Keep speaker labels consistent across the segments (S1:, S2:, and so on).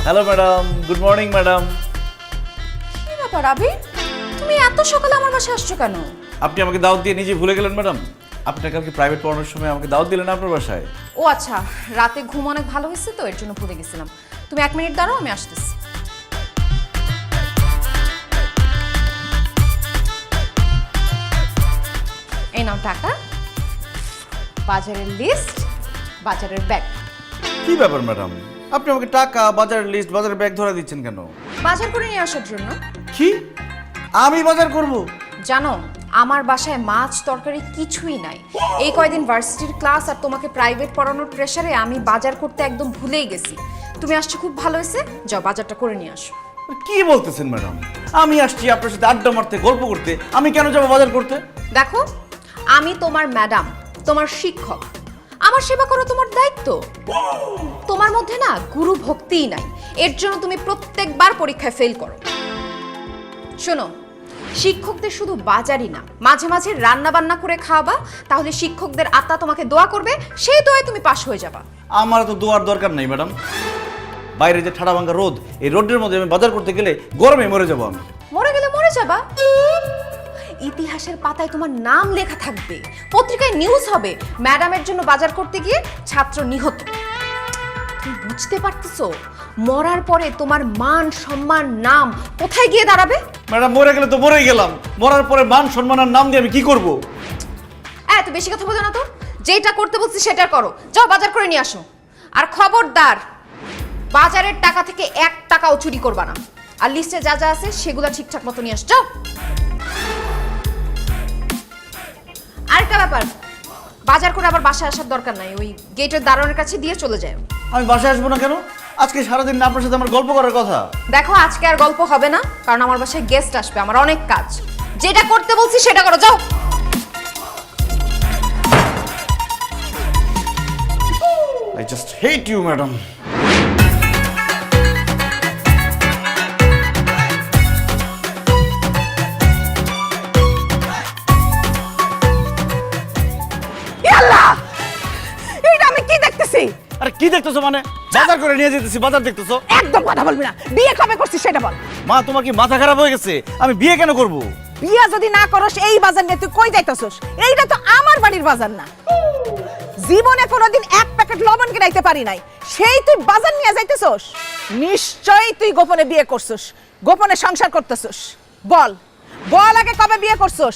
S1: Hello madam, good morning madam.
S2: কি ব্যাপার আবির, তুমি এত সকালে আমার বাসায় আসছো কেন?
S1: আপনি আমাকে দাওয়াত দিয়ে নিজে ভুলে গেলেন ম্যাডাম। আপনি কালকে প্রাইভেট পড়ানোর সময় আমাকে দাওয়াত দিলেন আপনার বাসায়।
S2: ও আচ্ছা, রাতে ঘুম অনেক ভালো হয়েছে তো এর জন্য ভুলে গেছিলাম। তুমি 1 মিনিট দাঁড়াও, আমি আসতেছি। এই নাও টাকা, বাজারের লিস্ট, বাজারের ব্যাগ।
S1: কি ব্যাপার ম্যাডাম, আপনি আমাকে টাকা, বাজারের লিস্ট, বাজারের ব্যাগ ধরে দিচ্ছেন কেন?
S2: বাজার করে নিয়ে আসার জন্য।
S1: কি আমি বাজার করব?
S2: জানো, আমার বাসায় মাছ তরকারি কিছুই নাই। এই কয়দিন ভার্সিটির ক্লাস আর তোমাকে প্রাইভেট পড়ানোর প্রেসারে আমি বাজার করতে একদম ভুলেই গেছি। তুমি আসছো খুব ভালো হয়েছে, যাও বাজারটা করে নিয়ে আসো।
S1: কি বলতেছেন ম্যাডাম? আমি আসছি আপনার সাথে আড্ডা মারতে, গল্প করতে, আমি কেন যাবো বাজার করতে?
S2: দেখো, আমি তোমার ম্যাডাম, তোমার শিক্ষক, আমার সেবা করা তোমার দায়িত্ব। তোমার মধ্যে না গুরু ভক্তিই নাই, এর জন্য তুমি প্রত্যেকবার পরীক্ষায় ফেল করো। শোনো, শিক্ষকদের শুধু বাজারই না, মাঝে মাঝে রান্না বান্না করে খাওয়াবা, তাহলে শিক্ষকদের আত্মা তোমাকে দোয়া করবে, সেই দোয়ায় তুমি পাশ হয়ে যাবা।
S1: আমার তো দোয়ার দরকার নাই ম্যাডাম। বাইরে যে ঠাড়া ভাঙ্গা রোদ, এই রোদের মধ্যে আমি বাজার করতে গেলে গরমে মরে যাবো আমি।
S2: মরে গেলে মরে যাবা? ইতিহাসের পাতায় তোমার নাম লেখা থাকবে, পত্রিকায় নিউজ হবে, ম্যাডামের জন্য বাজার করতে গিয়ে ছাত্র নিহত। তুমি বুঝতে পারতেছো মরার পরে তোমার মান সম্মান নাম কোথায় গিয়ে দাঁড়াবে?
S1: ম্যাডাম মরে গেলে তো মরেই গেলাম, মরার পরে মান সম্মানের নাম দিয়ে আমি কি করব?
S2: এত বেশি কথা বলো না তো, যেটা করতে বলছি সেটা করো। যাও বাজার করে নিয়ে আসো। আর খবরদার, বাজারের টাকা থেকে 1 টাকাও চুরি করবা না। আর লিস্টে যা যা আছে সেগুলো ঠিকঠাক মতো নিয়ে আসো। যাও। আরেকটা ব্যাপার, বাজার করে আবার বাসায় আসার দরকার নাই, ওই গেটের দারোয়ানের কাছে দিয়ে চলে যায়।
S1: আমি বাসায় আসবো না কেন? আজকে সারাদিন না আপনার সাথে আমার গল্প করার কথা।
S2: দেখো, আজকে আর গল্প হবে না, কারণ আমার বাসায় গেস্ট আসবে, আমার অনেক কাজ। যেটা করতে বলছি সেটা করো, যাও।
S1: I just hate you, madam.
S3: আল্লাহ, এটা আমি কি দেখতেছি?
S1: আরে কি দেখতেছো মানে? বাজার করে নিয়ে যেতেছি, বাজার দেখতেছো?
S3: একদম কথা বলবি না। বিয়ে কবে করছিস সেটা বল।
S1: মা, তোমার কি মাথা খারাপ হয়ে গেছে? আমি বিয়ে কেন করব?
S3: বিয়ে যদি না করস, এই বাজার নিয়ে তুই কই যাইতেছস? এইটা তো আমার বাড়ির বাজার না। জীবনে কোনোদিন 1 প্যাকেট লবণ কিনাইতে পারি নাই, সেই তুই বাজার নিয়ে যাইতেছস? নিশ্চয়ই তুই গোপনে বিয়ে করছস, গোপনে সংসার করতেছস। বল বল, আগে কবে বিয়ে করছস?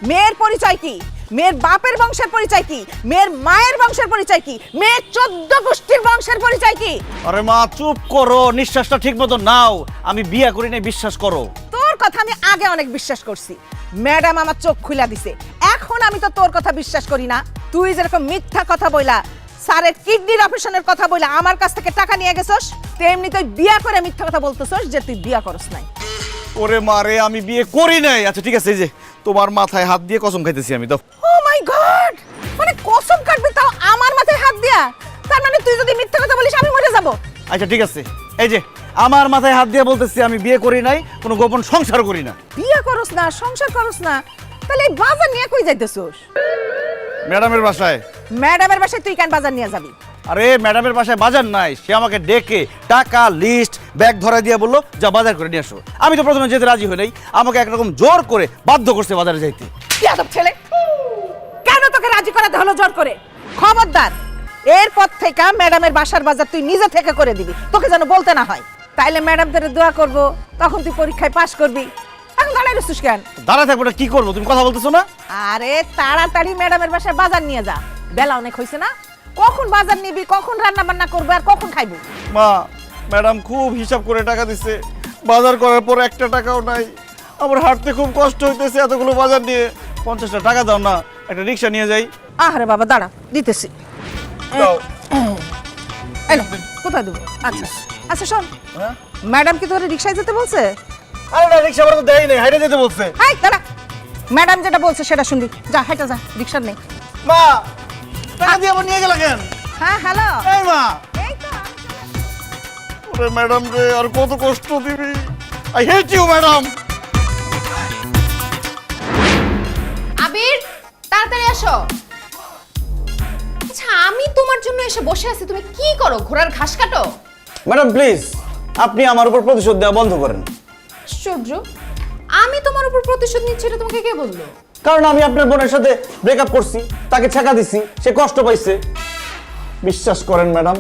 S3: মেয়ের পরিচয় কি? মেয়ের বাপের বংশের পরিচয় কি? মেয়ের মায়ের বংশের পরিচয় কি? মেয়ের 14 গোষ্ঠীর বংশের পরিচয় কি?
S1: আরে মা চুপ করো, নিঃশ্বাসটা ঠিক মতো নাও। আমি বিয়ে করি নাই, বিশ্বাস করো।
S3: তোর কথা আমি আগে অনেক বিশ্বাস করছি, ম্যাডাম আমার চোখ খুলে দিছে। এখন আমি তো তোর কথা বিশ্বাস করি না। তুই যেরকম মিথ্যা কথা বইলা, স্যারের কিডনির অপারেশনের কথা বইলা আমার কাছ থেকে টাকা নিয়ে গেছস, তেমনি তুই বিয়ে করে মিথ্যা কথা বলতেছস যে তুই বিয়ে করস নাই।
S1: ওরে মারে, আমি বিয়ে করি নাই। আচ্ছা ঠিক আছে, এই যে তোমার মাথায় হাত দিয়ে কসম খাইতেছি আমি। দাও।
S3: ও মাই গড, মানে কসম কাটবি তাও আমার মাথায় হাত দিয়া? তার মানে তুই যদি মিথ্যা কথা বলিস আমি মরে যাব?
S1: আচ্ছা ঠিক আছে, এই যে আমার মাথায় হাত দিয়ে বলতেছি আমি বিয়ে করি নাই, কোনো গোপন সংসার করি না।
S3: বিয়ে করস না, সংসার করস না, তাহলে এই বাজার নিয়ে কই যাইতেছস?
S1: ম্যাডামের বাসায়।
S3: ম্যাডামের বাসায় তুই কেন বাজার নিয়ে যাবি?
S1: আরে ম্যাডামের বাসায় বাজার নাই, সে আমাকে ডেকে টাকা, লিস্ট, ব্যাগ ধরা দিয়ে বললো যা বাজার করে নিয়ে আসো। আমি তো প্রথমে যেতে রাজি হই নাই, আমাকে একরকম জোর করে বাধ্য করছে বাজারে যাইতে।
S3: ইয়াদব ছেলে, কেন তোকে রাজি করাতে হলো জোর করে? খবরদার, এরপর থেকে ম্যাডামের বাসার বাজার তুই নিজে থেকে করে দিবি, তোকে যেন বলতে না হয়। তাইলে ম্যাডাম তোরে দোয়া করবো, তখন তুই পরীক্ষায় পাশ করবি। এখন দাঁড়াই রইছিস কেন?
S1: দাঁড়া থাকবো না, কি করবো? তুমি কথা বলতেছো না?
S3: আরে তাড়াতাড়ি ম্যাডামের বাসায় বাজার নিয়ে যা, বেলা অনেক হয়েছে না? কখন বাজার নিবি, কখন রান্না বান্না করবো, আর কখন খাইবো?
S1: মা, ম্যাডাম খুব হিসাব করে টাকা দিচ্ছে, বাজার করার পর 1 টাকাও নাই। আমার হাঁটতে খুব কষ্ট হইতেছে, এতগুলো বাজার নিয়ে। 50টা টাকা দাও না, একটা রিক্সা নিয়ে যাই।
S3: আরে বাবা দাঁড়া, দিতেছি।
S1: দাও।
S3: এলো, কোথায় দেবো? আচ্ছা আচ্ছা শোন,
S1: হ্যাঁ?
S3: ম্যাডাম কি তোরে রিক্সায় যেতে বলছে?
S1: আরে না, রিক্সা ভাড়া তো দেয় নাই, হাইটে যেতে বলছে।
S3: হাই দাঁড়া, ম্যাডাম যেটা বলছে সেটা শুনবি। যা হেঁটে যা, রিক্সার নেই।
S1: মা, টাকা দিয়ে আবার নিয়ে গেল কেন?
S3: হ্যাঁ হ্যালো,
S1: এই মা।
S3: এই তো।
S1: ওরে ম্যাডাম রে, আর কত কষ্ট দিবি? I hate you madam.
S2: Abir, তাড়াতাড়ি আসো। আচ্ছা, আমি তোমার জন্য এসে বসে আছি, তুমি কি করো? ঘোড়ার ঘাস কাটো?
S4: ম্যাডাম প্লিজ,
S1: আপনি আমার উপর প্রতিশোধ দেওয়া বন্ধ করেন।
S2: আশ্চর্য, আমি তোমার উপর প্রতিশোধ নিচ্ছি এটা তোমাকে কে বললো?
S1: কারণ আমি আপনার বোনের সাথে ব্রেকআপ করছি, তাকে ছেঁকা দিছি, সে কষ্ট পাইছে। বিশ্বাস করেন ম্যাডাম,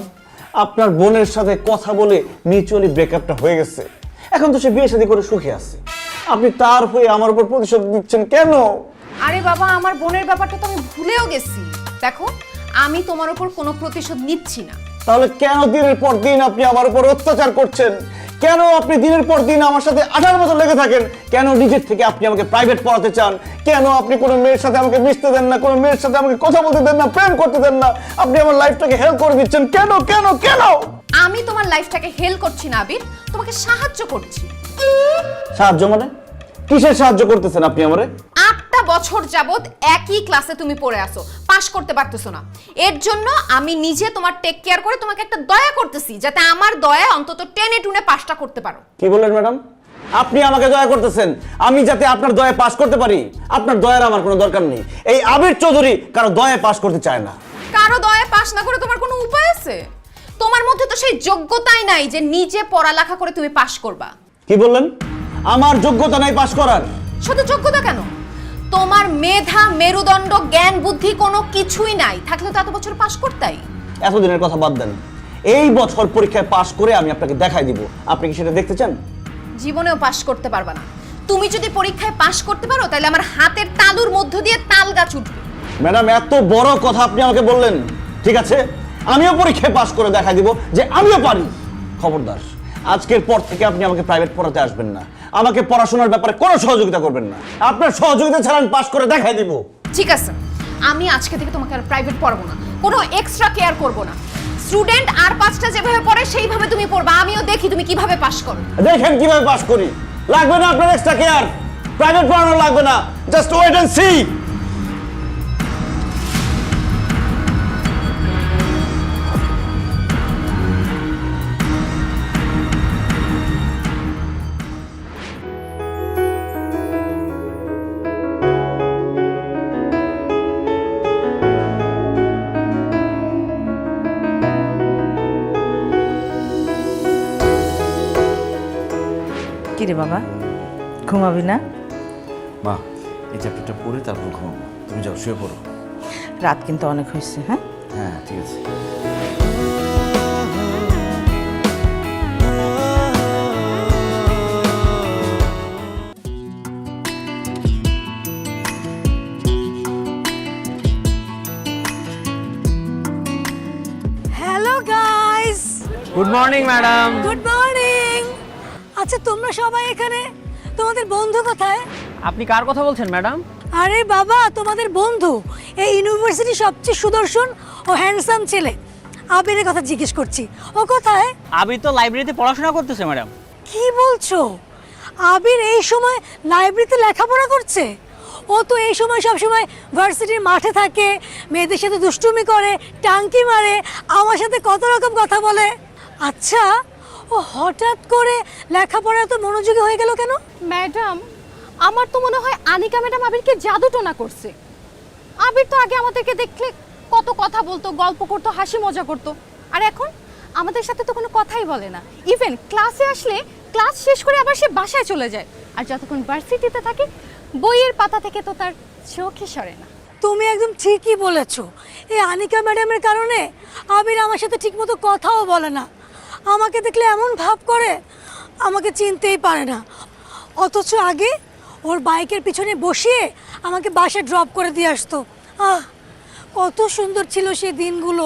S1: আপনার বোনের সাথে কথা বলে মিউচুয়ালি ব্রেকআপটা হয়ে গেছে। এখন তো সে বিয়ে শাদী করে সুখে আছে। আপনি তার হয়ে আমার উপর প্রতিশোধ নিচ্ছেন কেন?
S2: আরে বাবা, আমার বোনের ব্যাপারটা তো আমি ভুলেও গেছি। দেখো, আমি তোমার উপর কোনো প্রতিশোধ নিচ্ছি না।
S1: তাহলে কেন দিনের পর দিন আপনি আমার উপর অত্যাচার করছেন? কেন আপনি দিনের পর দিন আমার সাথে 18 বছর লেগে থাকেন? কেন নিজের থেকে আপনি আমাকে প্রাইভেট পড়াতে চান? কেন আপনি কোনো মেয়ের সাথে আমাকে মিশতে দেন না, কোনো মেয়ের সাথে আমাকে কথা বলতে দেন না, প্রেম করতে দেন না? আপনি আমার লাইফটাকে হেল্প করে দিচ্ছেন কেন কেন কেন?
S2: আমি তোমার লাইফটাকে হেল্প করছি না আবির, তোমাকে সাহায্য করছি।
S1: সাহায্য মানে? কিসের সাহায্য করতেছেন আপনি আমারে?
S2: 8টা বছর যাবত একই ক্লাসে তুমি পড়ে আসো, পাশ করতে পারতেছো না। এর জন্য আমি নিজে তোমার টেক কেয়ার করে তোমাকে একটা দয়া করতেছি, যাতে আমার দয়া অন্তত টেনে টুনে পাশটা করতে পারো।
S1: কি বললেন ম্যাডাম? আপনি আমাকে দয়া করতেছেন আমি যাতে আপনার দয়া পাস করতে পারি? আপনার দয়ার আমার কোনো দরকার নেই। এই আবির চৌধুরী কারো দয়া পাস করতে চায় না।
S2: কারো দয়া পাশ না করে তোমার কোনো উপায় আছে? তোমার মধ্যে তো সেই যোগ্যতাই নাই যে নিজে পড়ালেখা করে তুমি পাশ করবা।
S1: কি বললেন? আমার যোগ্যতা নাই পাস করার?
S2: শুধু যোগ্যতা কেন, তোমার মেধা, মেরুদণ্ড, জ্ঞান, বুদ্ধি কোনো কিছুই নাই। থাকলে তো এত বছর পাশ করতাই।
S1: এতদিনের কথা বাদ দেন, এই বছর পরীক্ষায় পাস করে আমি আপনাকে দেখাই দিব। আপনি কি সেটা দেখতে চান?
S2: জীবনেও পাশ করতে পারবা না। তুমি যদি পরীক্ষায় পাশ করতে পারো তাহলে আমার হাতের তালুর মধ্য দিয়ে তাল গাছ উঠবে।
S1: ম্যাডাম, এত বড় কথা আপনি আমাকে বললেন, ঠিক আছে, আমিও পরীক্ষায় পাস করে দেখাই দিব যে আমিও পারি। খবরদার, আজকের পর থেকে আপনি আমাকে প্রাইভেট পড়াতে আসবেন না, আমাকে পড়াশোনার ব্যাপারে কোনো সহযোগিতা করবেন না। আপনার সহযোগিতা ছাড়া আমি পাস করে দেখাই দিব।
S2: ঠিক আছে, আমি আজকে থেকে তোমাকে আর প্রাইভেট পড়াবো না, কোনো এক্সট্রা কেয়ার করব না। স্টুডেন্ট আর 5টা যেভাবে পড়ে সেইভাবে তুমি পড়বা, আমিও দেখি তুমি কিভাবে পাশ করো।
S1: দেখেন কিভাবে পাস করি। লাগবে না আপনার এক্সট্রা কেয়ার, প্রাইভেট পড়ানো লাগবে না, জাস্ট ওয়েট এন্ড সি।
S3: কিরে বাবা, ঘুমাবি না?
S1: মা, এই চ্যাপ্টারটা পড়ে তারপর ঘুমাবো। তুমি যাও, শুয়ে পড়ো।
S3: রাত কিন্তু অনেক হয়েছে। হ্যাঁ
S1: হ্যাঁ, ঠিক আছে।
S4: Hello guys,
S5: good morning madam.
S4: Good morning. আচ্ছা, তোমরা সবাই এখানে, তোমাদের বন্ধু কোথায়?
S5: আপনি কার কথা বলছেন ম্যাডাম?
S4: আরে বাবা, তোমাদের বন্ধু, এই ইউনিভার্সিটির সবচেয়ে সুদর্শন ও হ্যান্ডসাম ছেলে আবিরের কথা জিজ্ঞেস করছি। ও কোথায়?
S5: আবির তো লাইব্রেরিতে পড়াশোনা করতেছে ম্যাডাম।
S4: কি বলছো? আবির এই সময় লাইব্রেরিতে লেখাপড়া করছে? ও তো এই সময় সব সময় ভার্সিটির মাঠে থাকে, মেয়েদের সাথে দুষ্টুমি করে, টাঙ্কি মারে, আমার সাথে কত রকম কথা বলে। আচ্ছা, ও হঠাৎ করে লেখাপড়া এত মনোযোগী হয়ে গেল কেন?
S6: ম্যাডাম, আমার তো মনে হয় আনিকা ম্যাডাম আবিরকে জাদুটোনা করছে। আবির তো আগে আমাদেরকে দেখলে কত কথা বলতো, গল্প করতো, হাসি মজা করতো, আর এখন আমাদের সাথে তো কোনো কথাই বলে না। ইভেন ক্লাসে আসলে ক্লাস শেষ করে আবার সে বাসায় চলে যায়, আর যতক্ষণ ভার্সিটিতে থাকে বইয়ের পাতা থেকে তো তার চোখই সরে না।
S4: তুমি একদম ঠিকই বলেছো। এই আনিকা ম্যাডামের কারণে আবির আমার সাথে ঠিকমতো কথাও বলে না, আমাকে দেখলে এমন ভাব করে আমাকে চিনতেই পারে না। অথচ আগে ওর বাইকের পিছনে বসিয়ে আমাকে বাসায় ড্রপ করে দিয়ে আসতো। কত সুন্দর ছিল সেই দিনগুলো।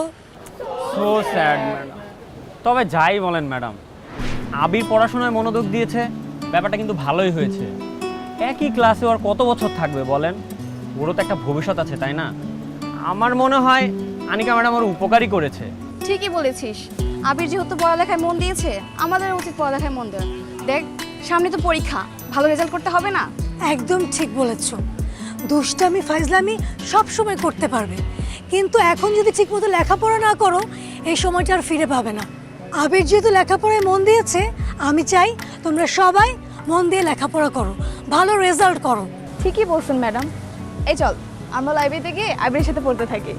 S5: So sad madam. তবে যাই বলেন ম্যাডাম, আবির পড়াশোনায় মনোযোগ দিয়েছে, ব্যাপারটা কিন্তু ভালোই হয়েছে। একই ক্লাসে ওর কত বছর থাকবে বলেন? ওরও তো একটা ভবিষ্যৎ আছে, তাই না? আমার মনে হয় আনিকা ম্যাডাম ওর উপকারই করেছে।
S6: ঠিকই বলেছিস, আবির যেহেতু পড়ালেখায় মন দিয়েছে, আমাদের উচিত পড়ালেখায় মন দেওয়া। দেখ, সামনে তো পরীক্ষা, ভালো রেজাল্ট করতে হবে না?
S4: একদম ঠিক বলেছো। দুষ্টামি ফাইজলামি সব সময় করতে পারবে, কিন্তু এখন যদি ঠিকমতো লেখাপড়া না করো এই সময়টা আর ফিরে পাবে না। আবির যেহেতু লেখাপড়ায় মন দিয়েছে, আমি চাই তোমরা সবাই মন দিয়ে লেখাপড়া করো, ভালো রেজাল্ট করো।
S6: ঠিকই বলছেন ম্যাডাম। এই চল আমরা লাইব্রেরিতে গিয়ে আবিরের সাথে পড়তে থাকি।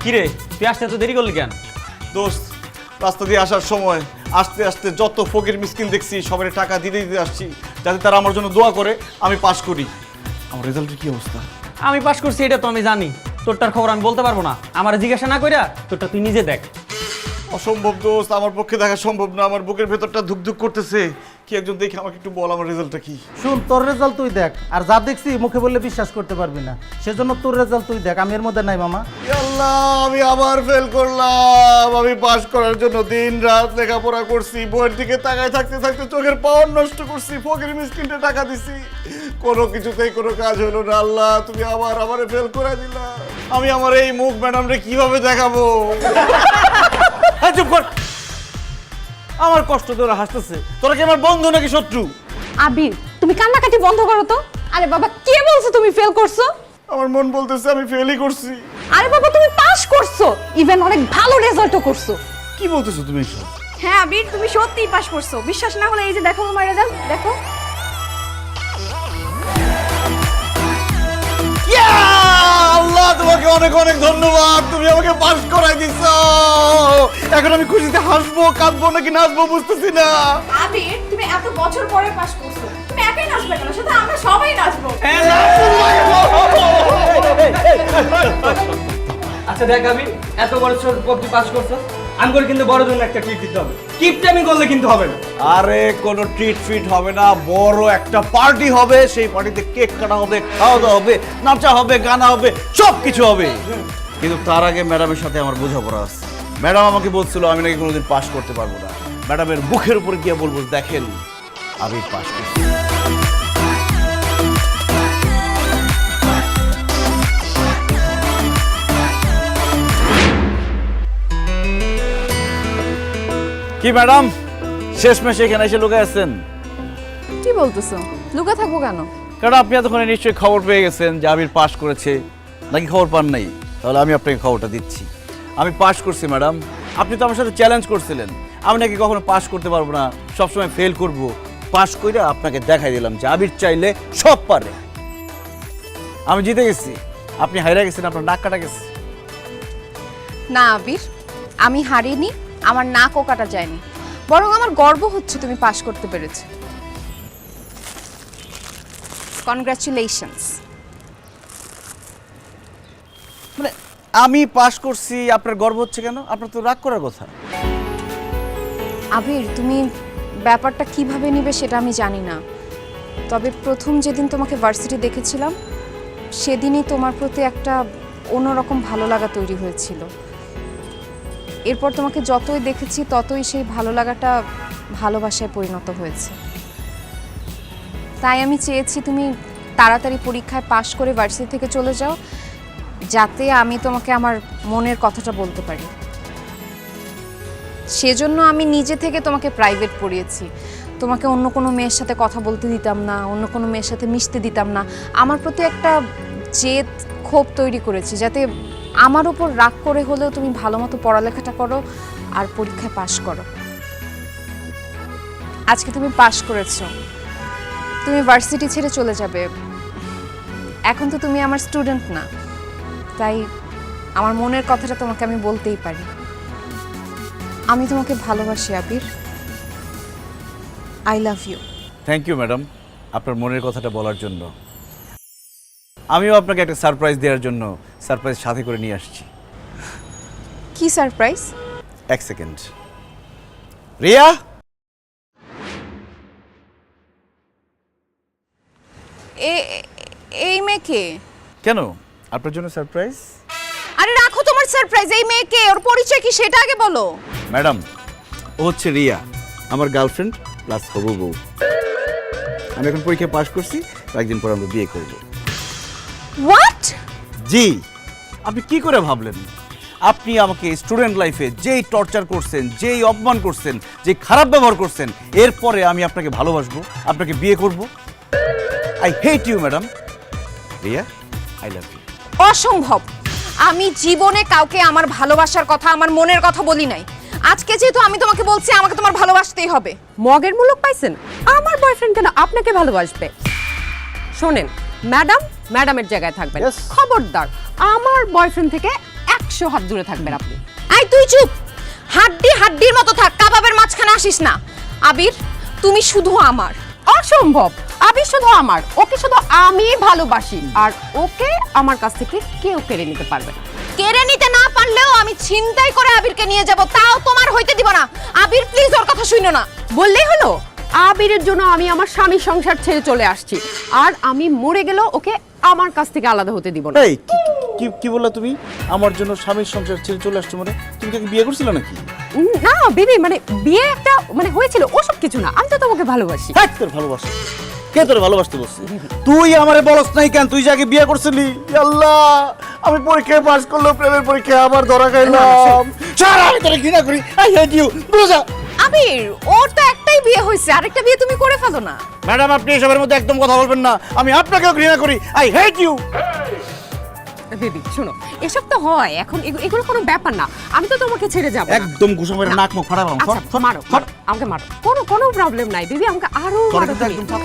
S5: কিরে তুই আসতে এত দেরি করলি কেন?
S1: দোস্ত, রাস্তা দিয়ে আসার সময় আস্তে আস্তে যত ফকির মিসকিন দেখছি সবাই টাকা দিতে দিতে আসছি, যাতে তারা আমার জন্য দোয়া করে আমি পাশ করি। আমার রেজাল্টের কি অবস্থা?
S5: আমি পাশ করছি এটা তো আমি জানি, তোরটার খবর আমি বলতে পারবো না। আমার জিজ্ঞাসা না কইরা তোরটা তুই নিজে দেখ।
S1: অসম্ভব দোস্ত, আমার পক্ষে দেখা সম্ভব না। আমার বুকের ভেতরটা ধুকধুক করতেছে। কি একজন দেখে আমাকে একটু বল আমার রেজাল্টটা কি?
S7: শুন, তোর রেজাল্ট তুই দেখ, আর যা দেখছি মুখে বললে বিশ্বাস করতে পারবি না, সেজন্য তোর রেজাল্ট তুই দেখ, আমি এর মধ্যে নাই মামা।
S1: আল্লাহ, আমি আবার ফেল করলাম। আমি পাশ করার জন্য দিন রাত লেখাপড়া করছি, বইয়ের দিকে তাকায় থাকতে থাকতে চোখের পাওয়ার নষ্ট করছি, ফকির মিসকিনটা টাকা দিছি, কোনো কিছুতেই কোনো কাজ হলো না। আল্লাহ, তুমি আবার আমারে ফেল করে দিলা। আমি আমার এই মুখ ম্যাডামরে কিভাবে দেখাবো?
S7: এই চুপ কর, আমার কষ্ট তোরা হাসতেছে, তোরা কি আমার বন্ধু নাকি শত্রু?
S6: আবির তুমি কান্নাকাটি বন্ধ করো তো। আরে বাবা কে বলছে তুমি ফেল করছো?
S1: আমার মন বলতেছে আমি ফেলই করছি।
S6: আরে বাবা তুমি পাস করছো, ইভেন অনেক ভালো রেজাল্টও করছো।
S1: কি বলতেছো তুমি এসব?
S6: হ্যাঁ আবির তুমি সত্যিই পাস করছো, বিশ্বাস না হলে এই যে দেখো তোমার রেজাল্ট দেখো।
S1: আল্লাহ, তোমাকে অনেক অনেক ধন্যবাদ, তুমি আমাকে পাস করাই দিছো। এখন আমি খুশিতে হাসবো, কাঁদবো নাকি নাচবো বুঝতেছি না।
S2: আবির তুমি এত বছর পরে পাস করছো, তুমি একাই নাচবে কেন? সাথে আমরা সবাই নাচবো।
S5: আচ্ছা দেখ আমি এত বড় ছোট তুই পাস করছো, আমি করে কিন্তু বড় জন্য একটা ট্রিট দিতে হবে। কিপটামি করলে কিন্তু হবে না।
S1: আরে কোনো ট্রিট ফিট হবে না, বড় একটা পার্টি হবে। সেই পার্টিতে কেক কাটা হবে, খাওয়া দাওয়া হবে, নাচা হবে, গানা হবে, সব কিছু হবে। কিন্তু তার আগে ম্যাডামের সাথে আমার বোঝাপড়া আছে। ম্যাডাম আমাকে বলছিল আমি নাকি কোনোদিন পাস করতে পারবো না। ম্যাডামের মুখের উপর গিয়ে বলবো, দেখেন আমি পাস করছি। কি ম্যাডাম, শেষমেশ এখানে এসে লুকে আছেন?
S2: কি বলতেছো? লুকা থাকবো কেন?
S1: কারণ আপনি এতক্ষণে নিশ্চয়ই খবর পেয়ে গেছেন যে আবির পাস করেছে, নাকি খবর পান নাই? তাহলে আমি আপনাকে খবরটা দিচ্ছি, আমি পাস করছি ম্যাডাম। আপনি তো আমার সাথে চ্যালেঞ্জ করছিলেন আমি নাকি কখনো পাস করতে পারবো না, সবসময় ফেল করব। পাস করে আপনাকে দেখাই দিলাম যে আবির চাইলে সব পারে। আমি জিতে গেছি, আপনি হাইরা গেছেন, আপনার নাক কাটা গেছে।
S2: না আবির, আমি হারিনি, আমার নাকও কাটা যায়নি, বরং আমার গর্ব হচ্ছে তুমি পাস করতে পেরেছো। কনগ্রাচুলেশনস।
S1: মানে আমি পাস করছি, আপনার গর্ব হচ্ছে কেন? আপনার তো রাগ করার কথা।
S2: আবির তুমি ব্যাপারটা কিভাবে নিবে সেটা আমি জানি না, তবে প্রথম যেদিন তোমাকে ভার্সিটি দেখেছিলাম সেদিনই তোমার প্রতি একটা অন্যরকম ভালো লাগা তৈরি হয়েছিল। এরপর তোমাকে যতই দেখেছি ততই সেই ভালো লাগাটা ভালোবাসায় পরিণত হয়েছে। তাই আমি চেয়েছি তুমি তাড়াতাড়ি পরীক্ষায় পাশ করে ভার্সিটি থেকে চলে যাও, যাতে আমি তোমাকে আমার মনের কথাটা বলতে পারি। সেজন্য আমি নিজে থেকে তোমাকে প্রাইভেট পড়িয়েছি। তোমাকে অন্য কোনো মেয়ের সাথে কথা বলতে দিতাম না, অন্য কোনো মেয়ের সাথে মিশতে দিতাম না। আমার প্রতি একটা জেদ, ক্ষোভ তৈরি করেছি, যাতে আমার উপর রাগ করে হলেও তুমি ভালো মতো পড়ালেখাটা করো আর পরীক্ষায় পাশ করো। আজকে তুমি পাশ করেছো, তুমি ভার্সিটি ছেড়ে চলে যাবে। এখন তো তুমি আমার স্টুডেন্ট না, তাই আমার মনের কথাটা তোমাকে আমি বলতেই পারি। আমি তোমাকে ভালোবাসি Abir, I love you.
S1: Thank you madam, আপনার মনের কথাটা বলার জন্য। আমিও আপনাকে একটা সারপ্রাইজ দেওয়ার জন্য সারপ্রাইজ সাথে করে নিয়ে আসছি।
S2: কি সারপ্রাইজ?
S1: এক সেকেন্ড। রিয়া,
S2: এই মেয়েকে?
S1: কেন, আপনার জন্য সারপ্রাইজ।
S2: আরে রাখো তোমার সারপ্রাইজ, এই মেয়েকে, ওর পরিচয় কি সেটা আগে বলো।
S1: ম্যাডাম, ও হচ্ছে রিয়া, আমার গার্লফ্রেন্ড প্লাস হবু বউ। আমি এখন পরীক্ষা পাশ করছি, কয়েকদিন পর আমরা বিয়ে করব।
S2: হোয়াট?
S1: জি, আপনি কি করে ভাবলেন? আপনি আমাকে স্টুডেন্ট লাইফে যেই টর্চার করছেন, যেই অপমান করছেন, যে খারাপ ব্যবহার করছেন, এরপরে আমি আপনাকে ভালোবাসবো, আপনাকে বিয়ে করব? I hate you madam. Riya, I love you.
S2: অসম্ভব, আমি জীবনে কাউকে আমার ভালোবাসার কথা, আমার মনের কথা বলি নাই। আজকে যেহেতু আমি তোমাকে বলছি, আমাকে তোমার ভালোবাসতেই হবে।
S8: মগের মুলুক পাইছেন? আমার বয়ফ্রেন্ড কেন আপনাকে ভালোবাসবে? শোনেন ম্যাডাম, ম্যাডামের জায়গায় থাকবেন। খবরদার আমার বয়ফ্রেন্ড থেকে এক 100 হাত দূরে থাকবেন আপনি।
S2: এই তুই চুপ, হাড্ডি হাড্ডির মতো থাক, কাবাবের মাঝখানে আসিস না। আবির, তুমি শুধু আমার।
S8: অসম্ভব, আবির শুধু আমার, ওকে শুধু আমি ভালোবাসি, আর ওকে আমার কাছ থেকে কেউ কেড়ে নিতে পারবে না।
S2: কেড়ে নিতে না পারলেও আমি ছিনতাই করে আবিরকে নিয়ে যাব, তাও তোমার হইতে দিব না। আবির প্লিজ ওর কথা শুনো না।
S8: বললেই হলো, আবিরের জন্য আমি আমার স্বামীর সংসার ছেড়ে চলে আসছি, আর আমি মরে গেলেও ওকে আমার কাছ থেকে আলাদা হতে দিব না।
S7: এই কি কি বললা তুমি? আমার জন্য স্বামীর সংসার ছেড়ে চলে আসছো মানে? তুমি কি বিয়ে করছিলে নাকি?
S8: না বেবি, মানে বিয়ে একটা মানে হয়েছিল, ওসব কিছু না, আমি তো তোমাকে ভালোবাসি।
S7: হ্যাঁ, তোর ভালোবাসা কে তোর ভালোবাসতে বলছে? তুই আমারে বলস নাই কেন তুই যে আগে বিয়ে করছিলি? আল্লাহ, আমি পরীক্ষায় পাস করলো, প্রেমের পরীক্ষায় আবার ধরা খাইলাম। ছাড়, আমি তোরে ঘৃণা করি। I hate you. বুঝা?
S2: আবির, ওর তো একটাই বিয়ে হয়েছে, আরেকটা বিয়ে তুমি করে ফেলো না।
S7: ম্যাডাম, আপনি এসবের মধ্যে একদম কথা বলবেন না। আমি আপনাকেও ঘৃণা করি। I hate you.
S8: বেবি শোনো, এসব তো হয়, এখন এগুলো কোনো ব্যাপার না, আমি তো তোমাকে ছেড়ে যাবো না।
S7: একদম ঘুষা মেরে নাক মুখ ফাটালাম।
S8: আচ্ছা মারো, আমাকে মারো, কোনো প্রবলেম নাই বেবি, আমাকে আরো মারো তুমি।
S7: একদম